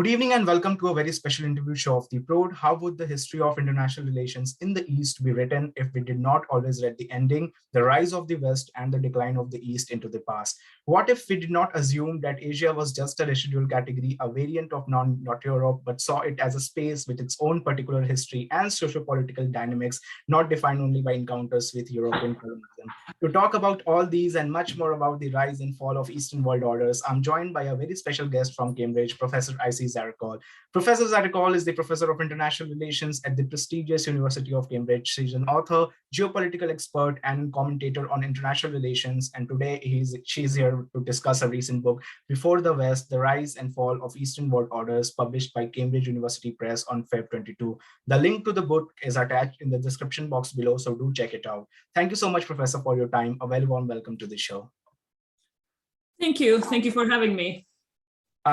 Good evening and welcome to a very special interview show of the Prode. How would the history of international relations in the East be written if we did not always read the ending, the rise of the West and the decline of the East into the past? What if we did not assume that Asia was just a residual category, a variant of not Europe, but saw it as a space with its own particular history and socio-political dynamics, not defined only by encounters with European colonialism? To talk about all these and much more about the rise and fall of Eastern world orders, I'm joined by a very special guest from Cambridge, Professor Ayse Zarakol. Professor Zarakol is the Professor of International Relations at the prestigious University of Cambridge. She's an author, geopolitical expert, and commentator on international relations. And today she's here to discuss a recent book, Before the West, The Rise and Fall of Eastern World Orders, published by Cambridge University Press on Feb 22. The link to the book is attached in the description box below, so do check it out. Thank you so much, Professor, for your time. A very warm welcome to the show. Thank you. Thank you for having me.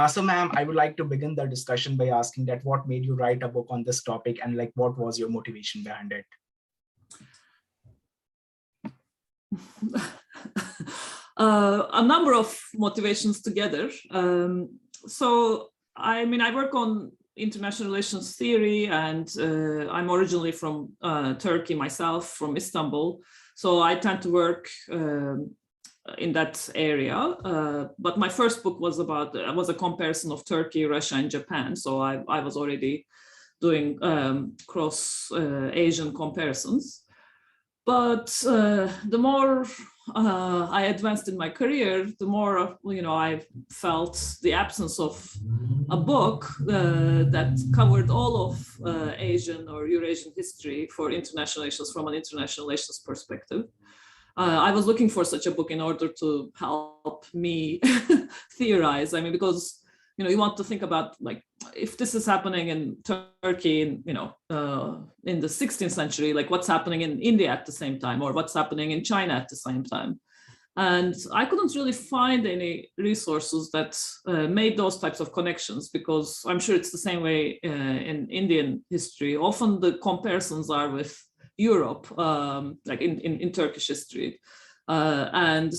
So, ma'am, I would like to begin the discussion by asking that what made you write a book on this topic and what was your motivation behind it? A number of motivations together. I work on international relations theory, and I'm originally from Turkey myself, from Istanbul. So I tend to work in that area, but my first book was a comparison of Turkey, Russia, and Japan. So I was already doing cross Asian comparisons. But the more I advanced in my career, the more I felt the absence of a book that covered all of Asian or Eurasian history for international relations from an international relations perspective. I was looking for such a book in order to help me theorize. Because you want to think about if this is happening in Turkey in the 16th century, what's happening in India at the same time, or what's happening in China at the same time. And I couldn't really find any resources that made those types of connections, because I'm sure it's the same way in Indian history. Often the comparisons are with Europe, in Turkish history, and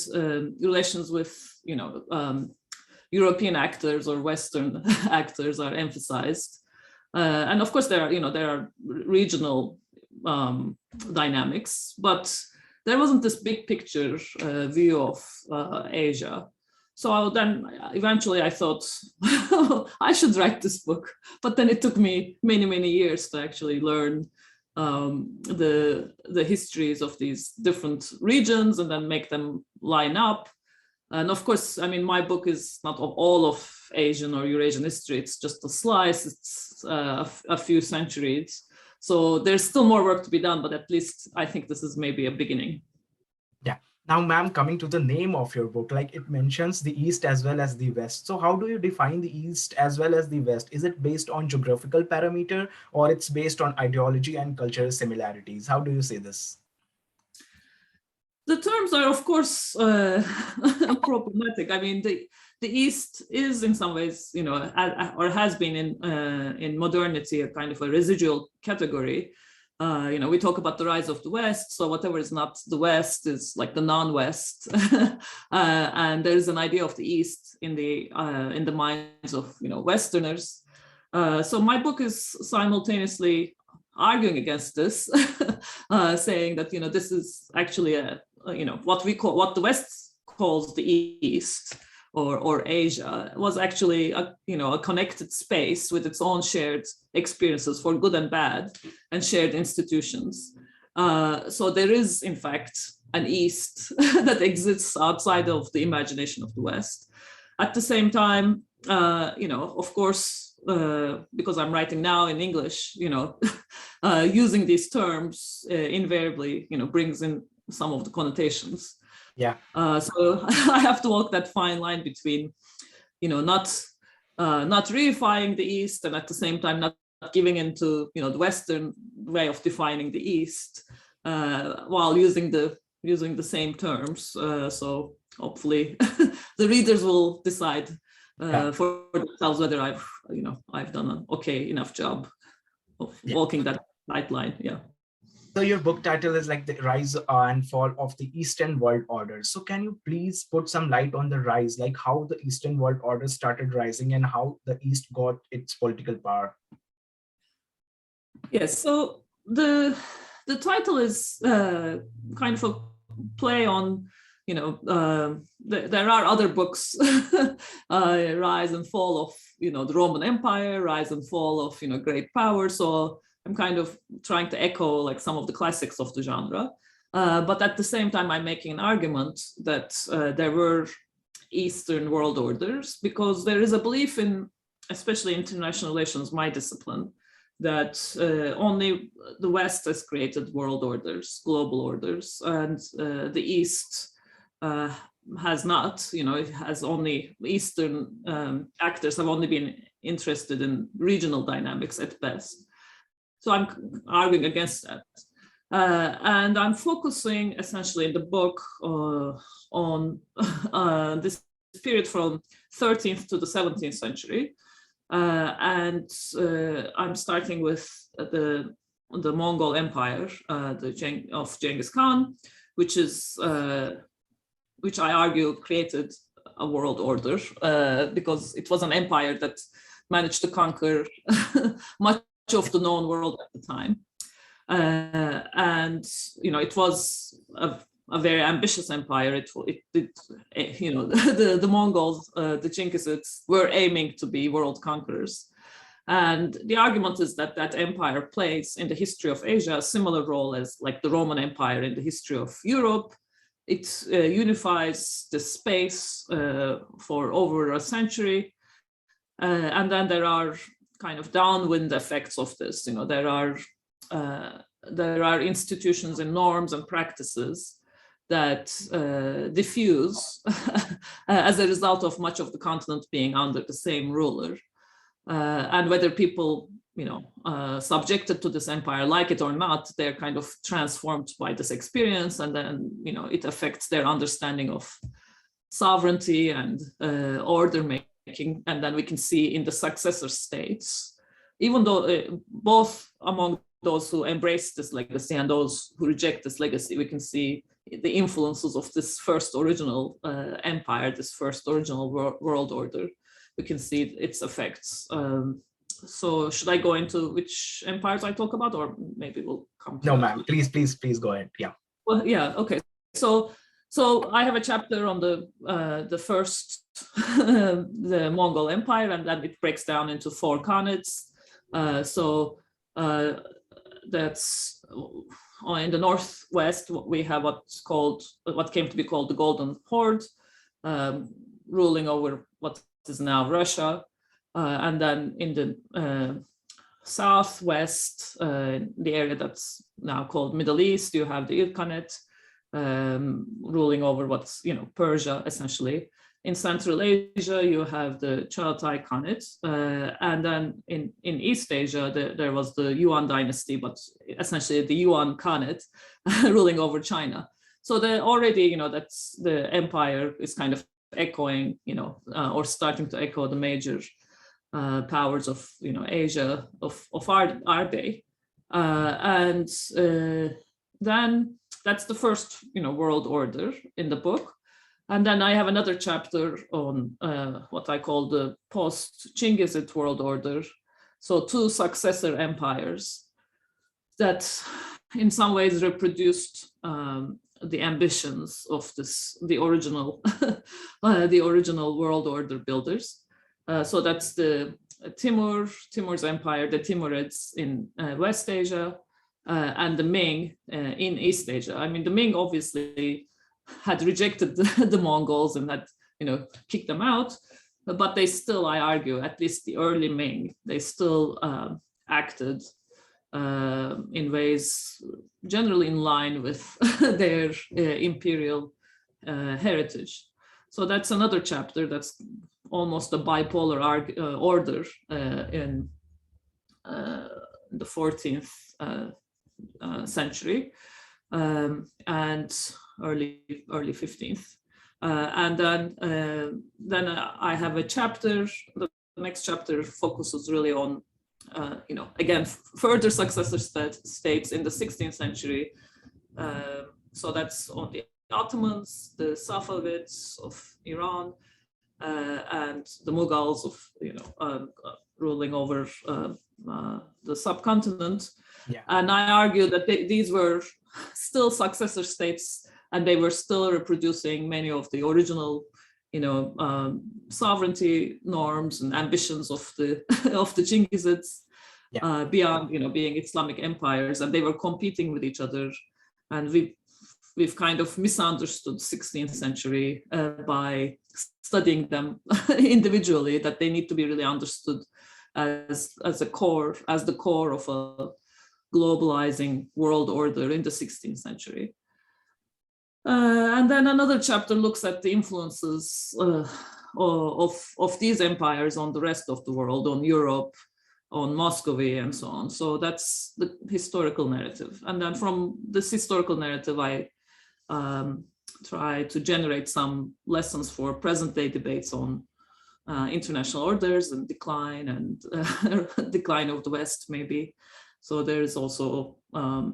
relations with European actors or Western actors are emphasized, and of course there are regional dynamics, but there wasn't this big picture view of Asia. So then eventually I thought I should write this book, but then it took me many years to actually learn the histories of these different regions and then make them line up. And of course, my book is not of all of Asian or Eurasian history. It's just a slice. It's a few centuries. So there's still more work to be done, but at least I think this is maybe a beginning. Yeah. Now, ma'am, coming to the name of your book, it mentions the East as well as the West. So how do you define the East as well as the West? Is it based on geographical parameter, or it's based on ideology and cultural similarities? How do you say this? The terms are, of course, problematic. The East is in some ways, or has been in modernity a kind of a residual category. We talk about the rise of the West, so whatever is not the West is like the non-West, and there is an idea of the East in the minds of Westerners. So my book is simultaneously arguing against this, saying that this is actually what the West calls the East or Asia was actually a connected space with its own shared experiences for good and bad and shared institutions. So there is in fact an East that exists outside of the imagination of the West. At the same time, of course, because I'm writing now in English, using these terms invariably, brings in some of the connotations. Yeah. So I have to walk that fine line between, not reifying the East and at the same time not giving into, the Western way of defining the East, while using the same terms. So hopefully the readers will decide for themselves whether I've done an okay enough job of walking that tight line. Yeah. So your book title is like the rise and fall of the Eastern World Order. So can you please put some light on the rise, like how the Eastern World Order started rising and how the East got its political power? Yes, so the title is kind of a play on, there are other books, rise and fall of, the Roman Empire, rise and fall of, great power. So I'm kind of trying to echo like some of the classics of the genre. But at the same time, I'm making an argument that there were Eastern world orders, because there is a belief in, especially international relations, my discipline, that only the West has created world orders, global orders, and the East has not. It has only, Eastern actors have only been interested in regional dynamics at best. So I'm arguing against that. And I'm focusing essentially in the book on this period from 13th to the 17th century. And I'm starting with the Mongol Empire, of Genghis Khan, which I argue created a world order, because it was an empire that managed to conquer much of the known world at the time. And it was a very ambitious empire. The Mongols, the Chinggisids, were aiming to be world conquerors. And the argument is that that empire plays in the history of Asia a similar role as like the Roman Empire in the history of Europe. It unifies the space for over a century. And then there are kind of downwind effects of this. There are institutions and norms and practices that diffuse as a result of much of the continent being under the same ruler. And whether people, subjected to this empire like it or not, they're kind of transformed by this experience, and then, it affects their understanding of sovereignty and order making. And then we can see in the successor states, even though both among those who embrace this legacy and those who reject this legacy, we can see the influences of this first original empire, this first original world order. We can see its effects. So should I go into which empires I talk about, or maybe we'll come to No, ma'am, please go ahead. Yeah. Well, yeah, okay. So I have a chapter on the first, the Mongol Empire, and then it breaks down into 4 khanates. That's in the northwest. We have what came to be called the Golden Horde, ruling over what is now Russia, and then in the southwest, the area that's now called Middle East, you have the Ilkhanate, ruling over what's Persia essentially. In Central Asia, you have the Chagatai Khanate, and then in East Asia, there was the Yuan dynasty, but essentially the Yuan Khanate ruling over China. So already, that's the empire is kind of echoing, or starting to echo the major powers of, Asia of our day. And then that's the first, world order in the book. And then I have another chapter on what I call the post-Chinggizid world order. So 2 successor empires that in some ways reproduced the ambitions of the original world order builders. So that's the Timur's empire, the Timurids in West Asia, and the Ming in East Asia. I mean, the Ming obviously had rejected the Mongols and had, kicked them out, but they still, I argue, at least the early Ming, they still acted in ways generally in line with their imperial heritage. So that's another chapter that's almost a bipolar order in the 14th century and early 15th. And then I have a chapter, the next chapter focuses really on again, further successor states in the 16th century. So that's on the Ottomans, the Safavids of Iran, and the Mughals of, ruling over the subcontinent. Yeah. And I argue that these were still successor states, and they were still reproducing many of the original, sovereignty norms and ambitions of the of the Chingizids, yeah. Beyond, being Islamic empires, and they were competing with each other. And we've kind of misunderstood 16th century by studying them individually, that they need to be really understood as the core of a globalizing world order in the 16th century. And then another chapter looks at the influences of these empires on the rest of the world, on Europe, on Muscovy, and so on. So that's the historical narrative. And then from this historical narrative, I try to generate some lessons for present-day debates on international orders and decline, and decline of the West, maybe. So there is also a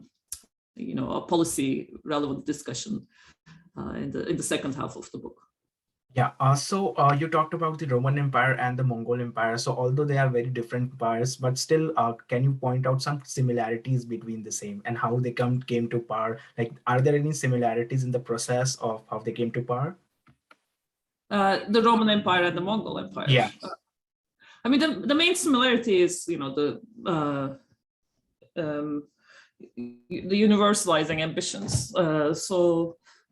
policy relevant discussion in the second half of the book. Yeah, so you talked about the Roman Empire and the Mongol Empire. So although they are very different empires, but still, can you point out some similarities between the same and how they came to power? Like, are there any similarities in the process of how they came to power? The Roman Empire and the Mongol Empire. Yeah. I mean, the main similarity is, the universalizing ambitions.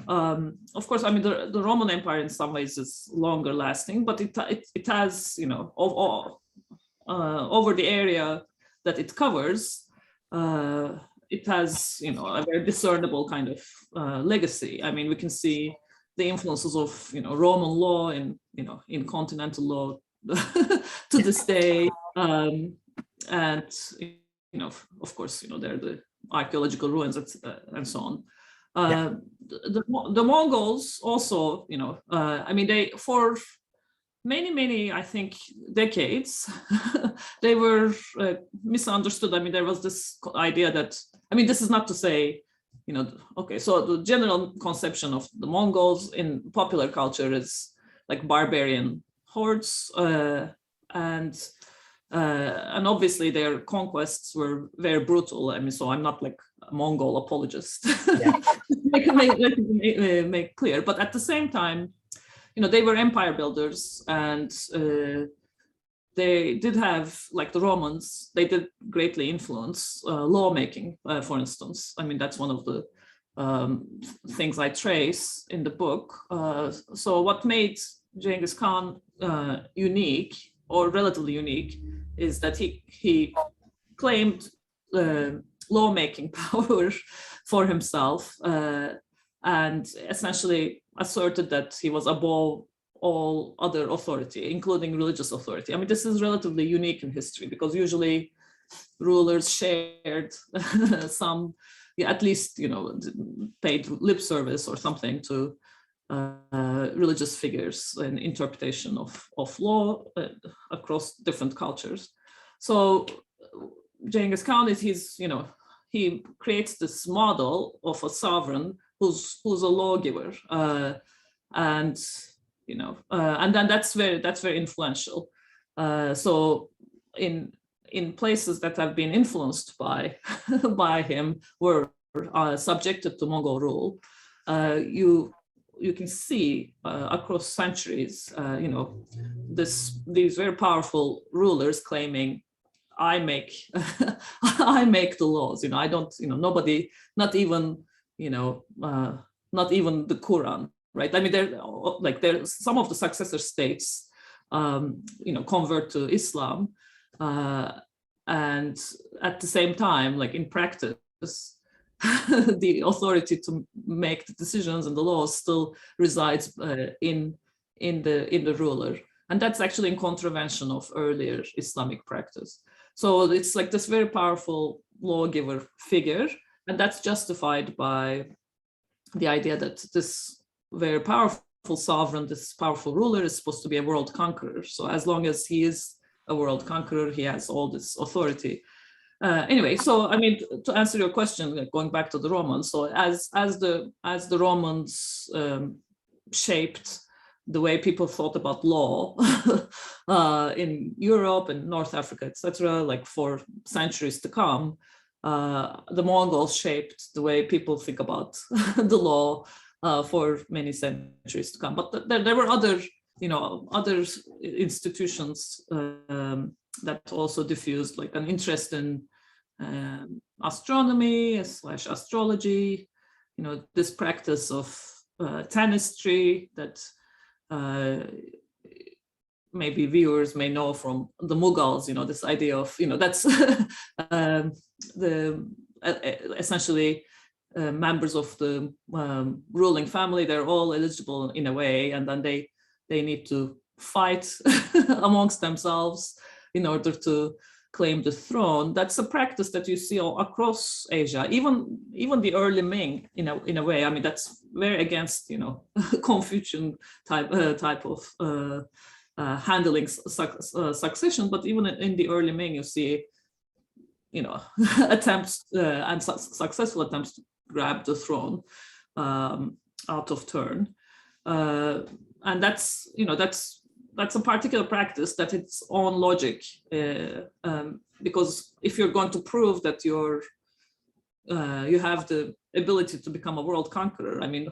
Of course, I mean, the Roman Empire in some ways is longer lasting, but it has, over the area that it covers, it has, a very discernible kind of legacy. I mean, we can see the influences of, Roman law in continental law to this day, and of course, there are the archaeological ruins and so on. Yeah. The Mongols also, I mean, they, for many, I think, decades, they were misunderstood. I mean, there was this idea that, I mean, this is not to say, okay, so the general conception of the Mongols in popular culture is like barbarian hordes, and obviously their conquests were very brutal. I mean, so I'm not like a Mongol apologist. Yeah. make clear, but at the same time, they were empire builders, and they did have, like the Romans, they did greatly influence lawmaking, for instance. I mean, that's one of the things I trace in the book. So what made Genghis Khan unique, or relatively unique, is that he claimed lawmaking power for himself, and essentially asserted that he was above all other authority, including religious authority. I mean, this is relatively unique in history, because usually rulers shared some, at least, paid lip service or something to religious figures and interpretation of law across different cultures. So Genghis Khan is he creates this model of a sovereign who's a lawgiver, and then that's very influential. So in places that have been influenced by him, were subjected to Mongol rule, you can see across centuries, these very powerful rulers claiming, I make the laws. I don't. Nobody, not even the Quran, right? I mean, there's some of the successor states, convert to Islam, and at the same time, like in practice, the authority to make the decisions and the laws still resides in the ruler, and that's actually in contravention of earlier Islamic practice. So it's like this very powerful lawgiver figure, and that's justified by the idea that this very powerful sovereign, this powerful ruler, is supposed to be a world conqueror. So as long as he is a world conqueror. He has all this authority. Anyway, so I mean, to answer your question, going back to the Romans, so as the Romans shaped the way people thought about law in Europe and North Africa, etc., like for centuries to come, the Mongols shaped the way people think about the law for many centuries to come. But there were other, other institutions that also diffused like an interest in astronomy / astrology, this practice of tanistry that maybe viewers may know from the Mughals, this idea of, that's essentially members of the ruling family. They're all eligible in a way, and then they need to fight amongst themselves in order to claim the throne. That's a practice that you see all across Asia, even the early Ming, in a way. I mean, that's very against, Confucian type of handling succession. But even in the early Ming, you see, attempts and successful attempts to grab the throne out of turn, and that's a particular practice that its own logic, because if you're going to prove that you have the ability to become a world conqueror, I mean,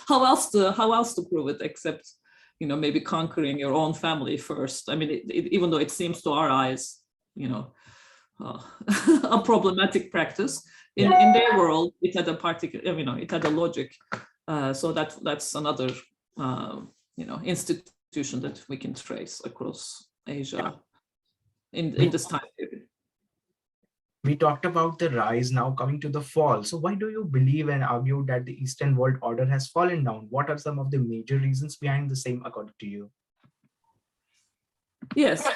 how else to prove it except maybe conquering your own family first? I mean, even though it seems to our eyes, a problematic practice, in their world, it had a particular, it had a logic. So that's another, institution that we can trace across Asia in this time period. We talked about the rise, now coming to the fall. So why do you believe and argue that the Eastern world order has fallen down? What are some of the major reasons behind the same, according to you? Yes.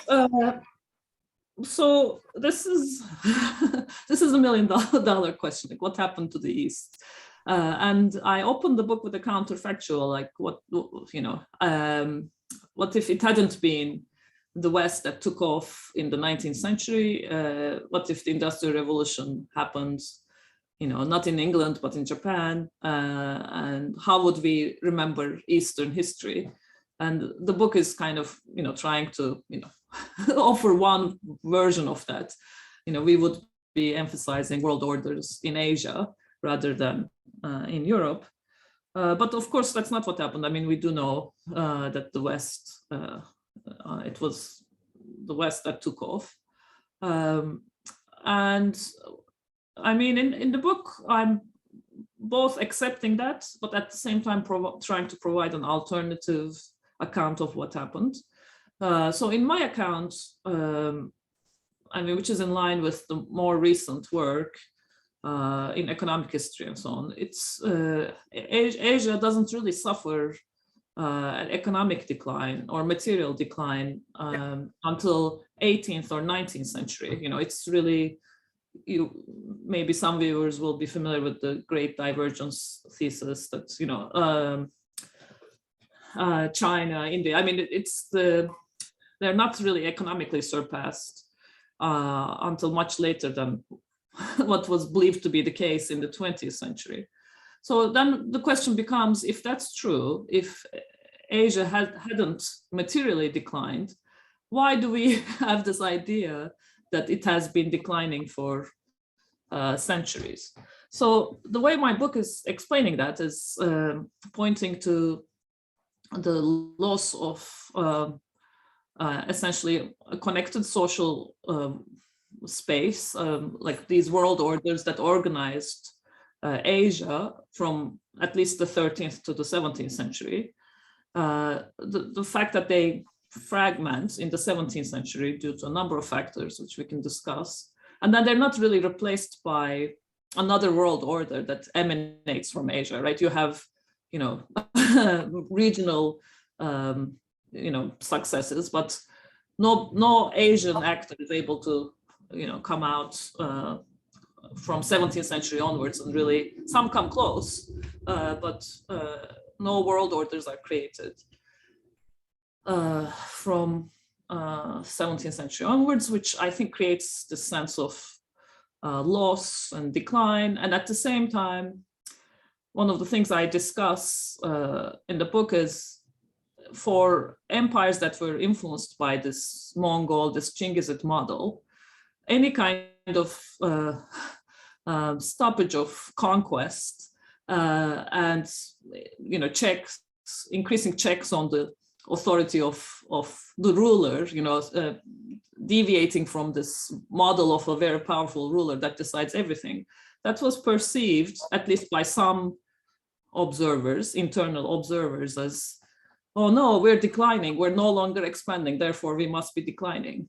So this is this is $1 million question. Like, what happened to the East? And I opened the book with a counterfactual, like what if it hadn't been the West that took off in the 19th century? What if the Industrial Revolution happened, not in England, but in Japan? And how would we remember Eastern history? And the book is kind of, trying to, offer one version of that. We would be emphasizing world orders in Asia rather than in Europe. But of course, that's not what happened. I mean, we do know that the West, it was the West that took off. And I mean, in the book, I'm both accepting that, but at the same time trying to provide an alternative account of what happened. So in my account, I mean, which is in line with the more recent work in economic history and so on, it's Asia doesn't really suffer an economic decline or material decline until 18th or 19th century. It's really, maybe some viewers will be familiar with the Great Divergence thesis that, China, India, I mean, they're not really economically surpassed until much later than what was believed to be the case in the 20th century. So then the question becomes, if that's true, if Asia hadn't materially declined, why do we have this idea that it has been declining for centuries? So the way my book is explaining that is pointing to the loss of essentially a connected social space, like these world orders that organized Asia from at least the 13th to the 17th century. The fact that they fragment in the 17th century due to a number of factors, which we can discuss, and then they're not really replaced by another world order that emanates from Asia, right? You have, regional, successes, but no Asian actor is able to, come out from 17th century onwards, and really some come close, but no world orders are created from 17th century onwards, which I think creates this sense of loss and decline. And at the same time, one of the things I discuss in the book is for empires that were influenced by this Mongol, this Chinggizid model, any kind of stoppage of conquest and checks, increasing checks on the authority of the ruler, deviating from this model of a very powerful ruler that decides everything, that was perceived, at least by some observers, internal observers, as, oh no, we're declining, we're no longer expanding, therefore we must be declining.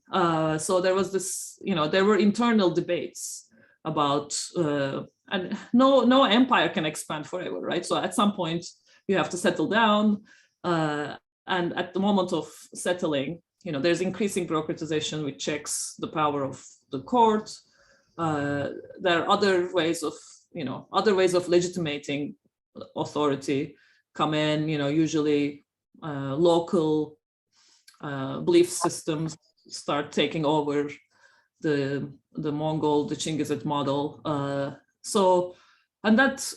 So there was this, there were internal debates about, and no empire can expand forever, right? So at some point you have to settle down, and at the moment of settling, there's increasing bureaucratization which checks the power of the court. There are other ways of legitimating authority come in, usually local belief systems start taking over the Mongol, the Chinggizid model. And that,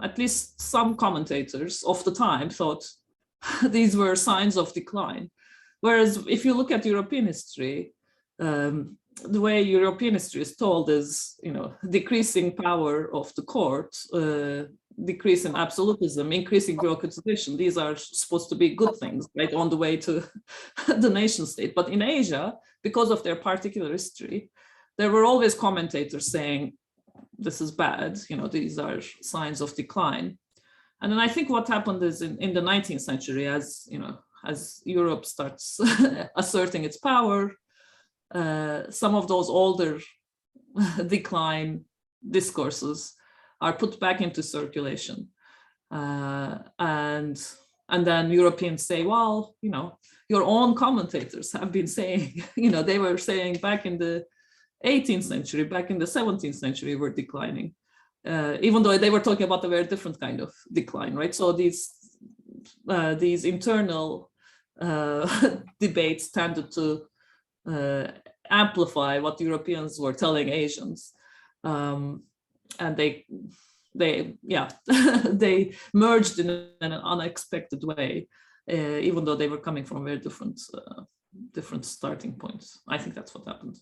at least some commentators of the time thought these were signs of decline. Whereas if you look at European history, the way European history is told is, decreasing power of the court, decrease in absolutism, increasing bureaucratization. These are supposed to be good things, right, on the way to the nation state. But in Asia, because of their particular history, there were always commentators saying, this is bad, these are signs of decline. And then I think what happened is in the 19th century, as Europe starts asserting its power, some of those older decline discourses are put back into circulation. And then Europeans say, well, your own commentators have been saying, they were saying back in the 18th century, back in the 17th century, we're declining, even though they were talking about a very different kind of decline, right? So these internal debates tended to amplify what Europeans were telling Asians, and they they merged in an unexpected way, even though they were coming from very different starting points. I think that's what happened.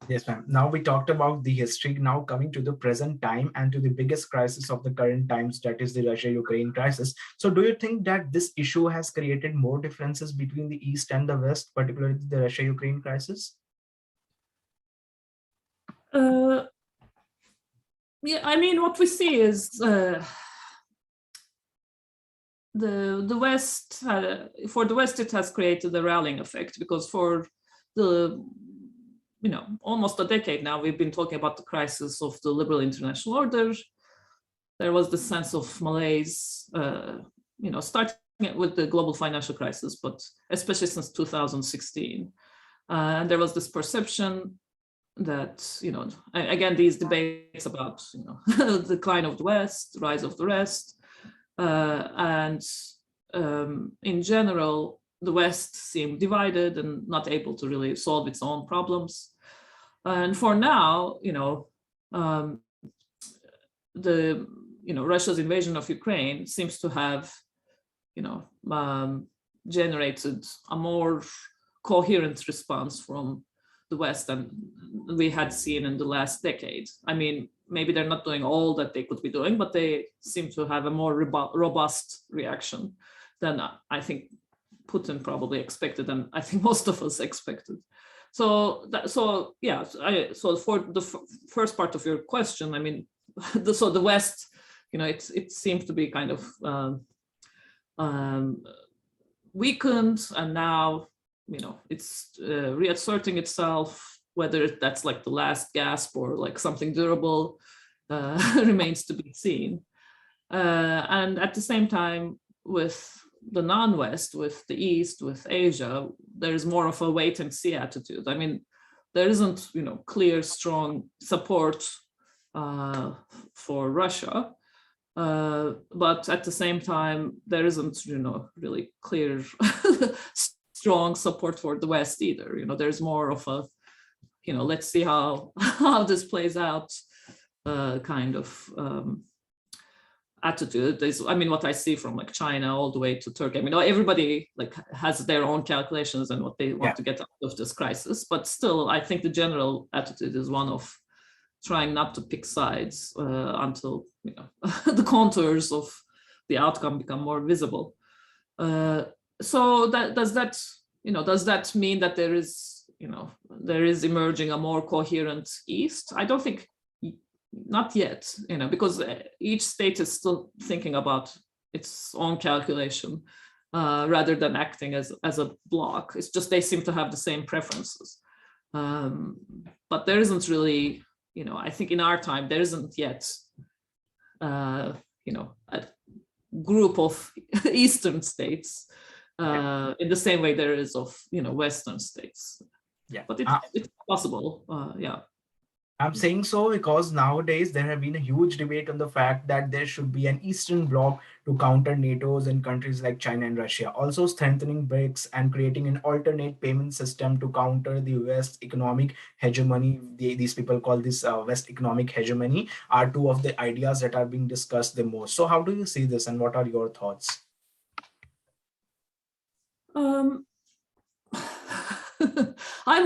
Yes, ma'am. Now we talked about the history. Now coming to the present time and to the biggest crisis of the current times, that is the Russia-Ukraine crisis. So do you think that this issue has created more differences between the East and the West, particularly the Russia-Ukraine crisis? Yeah, I mean, what we see is the West, for the West, it has created a rallying effect, because for the almost a decade now, we've been talking about the crisis of the liberal international order. There was the sense of malaise, starting with the global financial crisis, but especially since 2016. And there was this perception that, again, these debates about, the decline of the West, rise of the rest. And in general, the West seemed divided and not able to really solve its own problems. And for now, Russia's invasion of Ukraine seems to have, generated a more coherent response from the West than we had seen in the last decade. I mean, maybe they're not doing all that they could be doing, but they seem to have a more robust reaction than I think Putin probably expected, and I think most of us expected. So for the first part of your question, I mean, the West, it seems to be kind of weakened, and now, it's reasserting itself. Whether that's like the last gasp or like something durable remains to be seen. And at the same time, with the non-West, with the East, with Asia, there's more of a wait and see attitude. I mean, there isn't, clear, strong support for Russia, but at the same time, there isn't, really clear strong support for the West either. There's more of a, let's see how this plays out kind of attitude. What I see from like China all the way to Turkey. Everybody like has their own calculations and what they want to get out of this crisis, but still, I think the general attitude is one of trying not to pick sides until the contours of the outcome become more visible. So does that mean that there is emerging a more coherent East? I don't think, not yet, because each state is still thinking about its own calculation rather than acting as a bloc. It's just they seem to have the same preferences. But there isn't really, I think in our time, there isn't yet, a group of Eastern states in the same way there is of, Western states. Yeah, but it's possible, yeah. I'm saying so because nowadays there have been a huge debate on the fact that there should be an Eastern bloc to counter NATO's in countries like China and Russia, also strengthening BRICS and creating an alternate payment system to counter the West economic hegemony. These people call this West economic hegemony, are two of the ideas that are being discussed the most. So how do you see this and what are your thoughts? I'm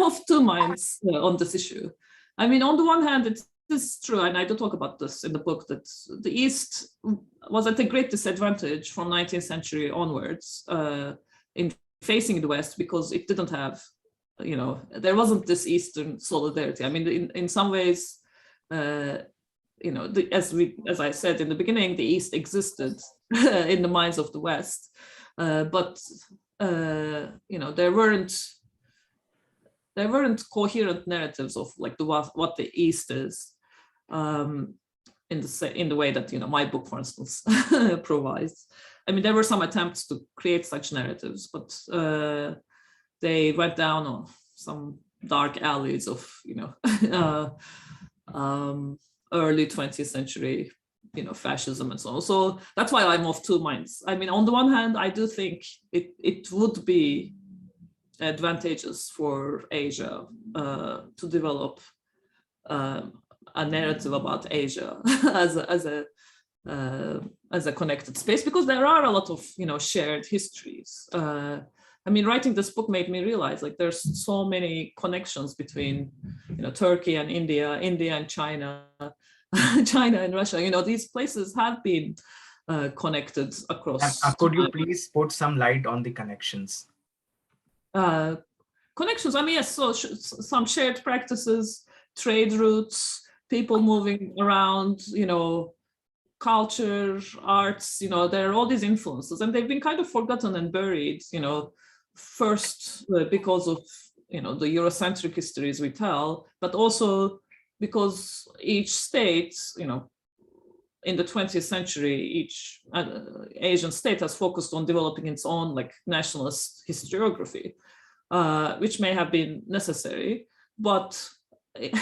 of two minds on this issue. On the one hand, it is true, and I do talk about this in the book, that the East was at a great disadvantage from 19th century onwards in facing the West because it didn't have, there wasn't this Eastern solidarity. In some ways, as I said in the beginning, the East existed in the minds of the West, but there weren't coherent narratives of like what the East is in the way that my book, for instance, provides. There were some attempts to create such narratives, but they went down on some dark alleys of early 20th century fascism and so on. So that's why I'm of two minds. On the one hand, I do think it would be advantageous for Asia to develop a narrative about Asia as a connected space, because there are a lot of shared histories. Writing this book made me realize like there's so many connections between Turkey and India, India and China, China and Russia. These places have been connected across. Could you please put some light on the connections? Connections, yes, so some shared practices, trade routes, people moving around, culture, arts, there are all these influences, and they've been kind of forgotten and buried, first because of, the Eurocentric histories we tell, but also because each state, in the 20th century, each Asian state has focused on developing its own like nationalist historiography, which may have been necessary. But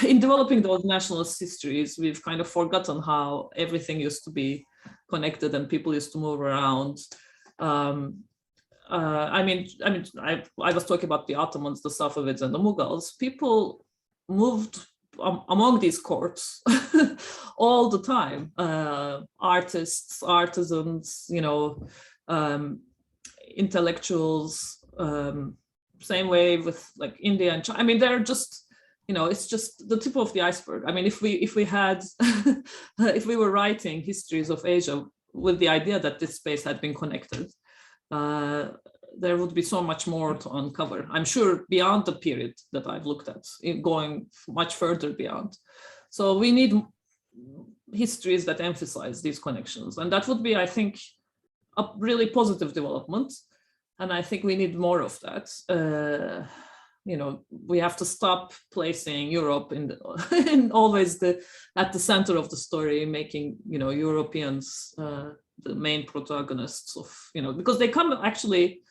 in developing those nationalist histories, we've kind of forgotten how everything used to be connected and people used to move around. I was talking about the Ottomans, the Safavids, and the Mughals. People moved among these courts all the time, artists, artisans, intellectuals, same way with like India and China. They're just, it's just the tip of the iceberg. If we had, if we were writing histories of Asia with the idea that this space had been connected, there would be so much more to uncover. I'm sure beyond the period that I've looked at, going much further beyond. So we need histories that emphasize these connections. And that would be, I think, a really positive development. And I think we need more of that. We have to stop placing Europe in always at the center of the story, making, Europeans the main protagonists of, because they come actually,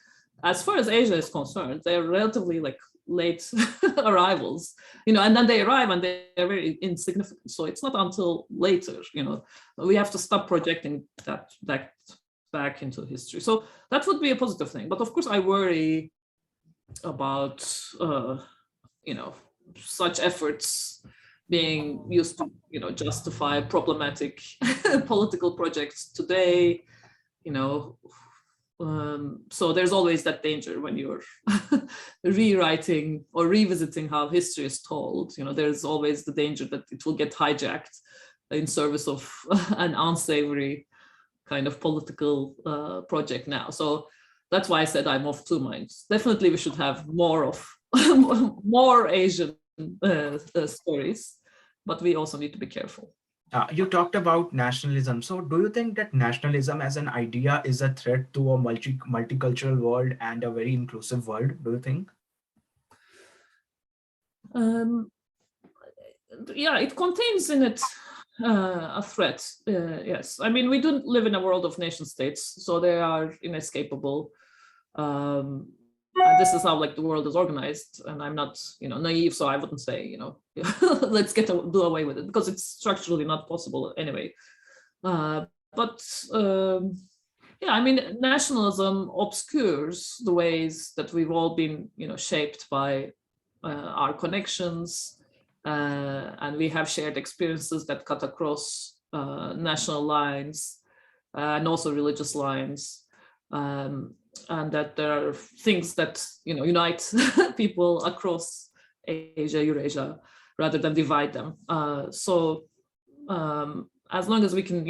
as far as Asia is concerned, they're relatively like late arrivals, and then they arrive and they're very insignificant. So it's not until later, we have to stop projecting that back into history. So that would be a positive thing. But of course, I worry about such efforts being used to justify problematic political projects today. So there's always that danger when you're rewriting or revisiting how history is told. There's always the danger that it will get hijacked in service of an unsavory kind of political project now. So that's why I said I'm of two minds. Definitely we should have more of more Asian stories, but we also need to be careful. You talked about nationalism. So do you think that nationalism as an idea is a threat to a multicultural world and a very inclusive world, do you think? Yeah, it contains in it a threat. Yes, I mean, we don't live in a world of nation states, so they are inescapable. And this is how the world is organized, and I'm not naive, so I wouldn't say let's do away with it, because it's structurally not possible anyway. But yeah, I mean, nationalism obscures the ways that we've all been shaped by our connections, and we have shared experiences that cut across national lines and also religious lines. And that there are things that unite people across Asia, Eurasia, rather than divide them. So as long as we can,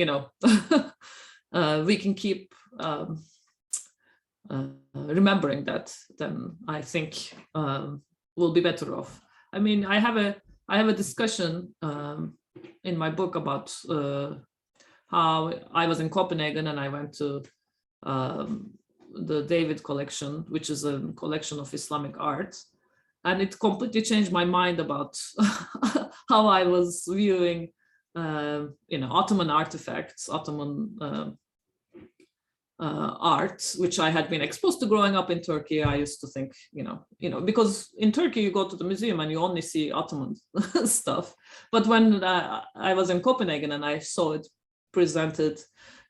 we can keep remembering that, then I think we'll be better off. I mean, I have a discussion in my book about how I was in Copenhagen and I went to the David collection, which is a collection of Islamic art. And it completely changed my mind about how I was viewing, Ottoman artifacts, Ottoman art, which I had been exposed to growing up in Turkey. I used to think, because in Turkey you go to the museum and you only see Ottoman stuff. But when I was in Copenhagen and I saw it presented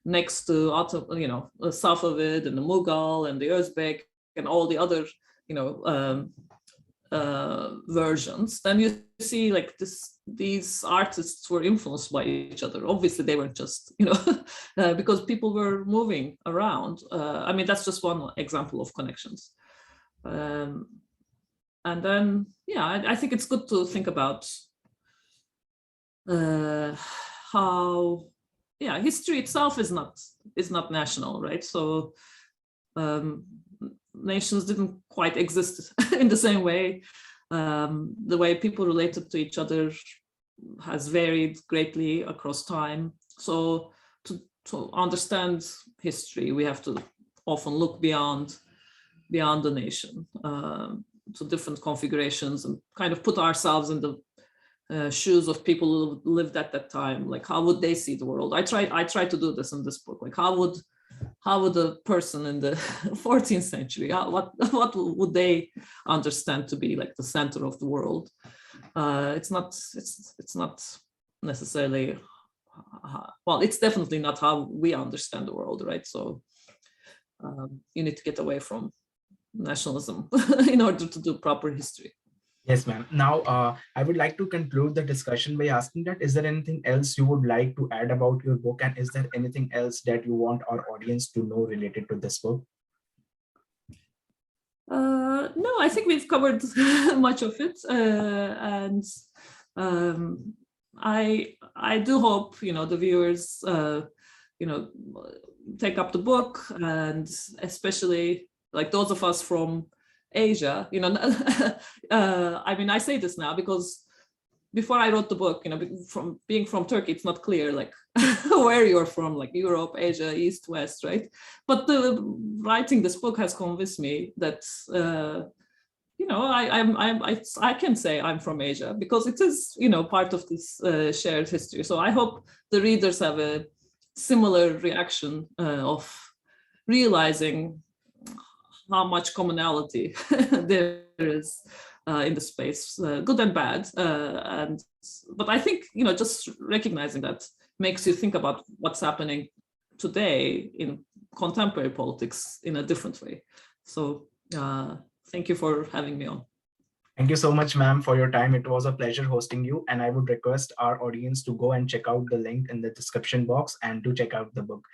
next to Safavid and the Mughal and the Uzbek and all the other, versions, then you see these artists were influenced by each other. Obviously, they weren't just, because people were moving around. I mean, that's just one example of connections. And then, yeah, I think it's good to think about how, yeah, history itself is not national, right? So nations didn't quite exist in the same way. The way people related to each other has varied greatly across time. So to understand history, we have to often look beyond the nation, to different configurations, and kind of put ourselves in the shoes of people who lived at that time. Like, how would they see the world? I try to do this in this book. Like, how would a person in the 14th century, what would they understand to be like the center of the world? It's not necessarily, well, it's definitely not how we understand the world, right? So you need to get away from nationalism in order to do proper history. Yes, ma'am. Now, I would like to conclude the discussion by asking that, is there anything else you would like to add about your book? And is there anything else that you want our audience to know related to this book? No, I think we've covered much of it. And I do hope, the viewers, take up the book, and especially like those of us from Asia, I mean, I say this now because before I wrote the book, from being from Turkey, it's not clear like where you're from, like Europe, Asia, East, West, right? But writing this book has convinced me that I can say I'm from Asia because it is part of this shared history. So I hope the readers have a similar reaction of realizing how much commonality there is in the space, good and bad. But I think, just recognizing that makes you think about what's happening today in contemporary politics in a different way. So thank you for having me on. Thank you so much, ma'am, for your time. It was a pleasure hosting you. And I would request our audience to go and check out the link in the description box and to check out the book.